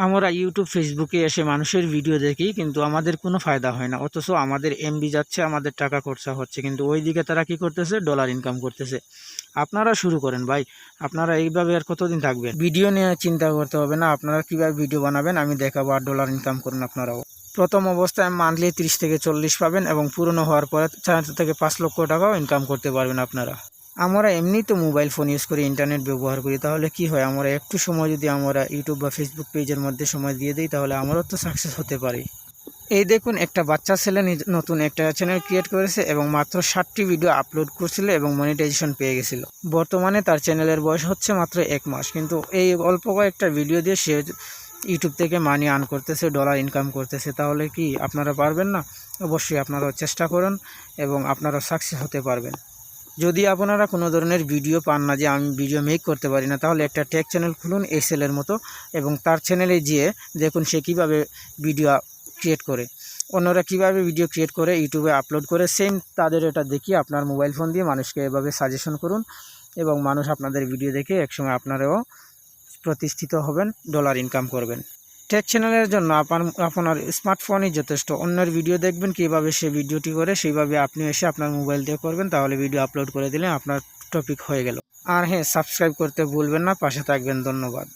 আমরা ইউটিউব ফেসবুকে এসে মানুষের ভিডিও দেখি, কিন্তু আমাদের কোনো ফায়দা হয় না, অথচ আমাদের এমবি যাচ্ছে, আমাদের টাকা খরচা হচ্ছে, কিন্তু ওইদিকে তারা কি করতেছে, ডলার ইনকাম করতেছে। আপনারা শুরু করেন ভাই, আপনারা এইভাবে আর কতদিন থাকবেন? ভিডিও নিয়ে চিন্তা করতে হবে না, আপনারা কীভাবে ভিডিও বানাবেন আমি দেখাবো, আর ডলার ইনকাম করুন আপনারাও। প্রথম অবস্থায় মান্থলি 30 থেকে 40 পাবেন, এবং পুরনো হওয়ার পরে 4 থেকে 5 লক্ষ টাকাও ইনকাম করতে পারবেন আপনারা। আমরা এমনি তো মোবাইল ফোন ইউজ করি, ইন্টারনেট ব্যবহার করি, তাহলে কি হয়, আমরা একটু সময় যদি আমরা ইউটিউব বা ফেসবুক পেজের মধ্যে সময় দিয়ে দিই, তাহলে আমারও তো সাকসেস হতে পারি। এই দেখুন, একটা বাচ্চা ছেলে নতুন একটা চ্যানেল ক্রিয়েট করেছে এবং মাত্র 60টি ভিডিও আপলোড করছিল এবং মনিটাইজেশন পেয়ে গেছিল। বর্তমানে তার চ্যানেলের বয়স হচ্ছে মাত্র 1 মাস, কিন্তু এই অল্প কয়েকটা ভিডিও দিয়ে সে ইউটিউব থেকে মানি আর্ন করতেছে, ডলার ইনকাম করতেছে। তাহলে কি আপনারা পারবেন না? অবশ্যই আপনারাও চেষ্টা করুন এবং আপনারাও সাকসেস হতে পারবেন। যদি আপনারা কোনো ধরনের ভিডিও পান না, যে আমি ভিডিও মেক করতে পারি না, তাহলে একটা টেক চ্যানেল খুলুন এসএলের মতো, এবং তার চ্যানেলে গিয়ে দেখুন সে কীভাবে ভিডিও ক্রিয়েট করে, অন্যরা কীভাবে ভিডিও ক্রিয়েট করে ইউটিউবে আপলোড করে, সেম তাদের এটা দেখিয়ে আপনার মোবাইল ফোন দিয়ে মানুষকে এভাবে সাজেশন করুন, এবং মানুষ আপনাদের ভিডিও দেখে একসময় আপনারাও প্রতিষ্ঠিত হবেন, ডলার ইনকাম করবেন। টেক চ্যানেলের জন্য আপনার স্মার্টফোনই যথেষ্ট। অন্যের ভিডিও দেখবেন কীভাবে সে ভিডিওটি করে, সেইভাবে আপনি এসে আপনার মোবাইল দিয়ে করবেন, তাহলে ভিডিও আপলোড করে দিলে আপনার টপিক হয়ে গেল। আর হ্যাঁ, সাবস্ক্রাইব করতে ভুলবেন না, পাশে থাকবেন। ধন্যবাদ।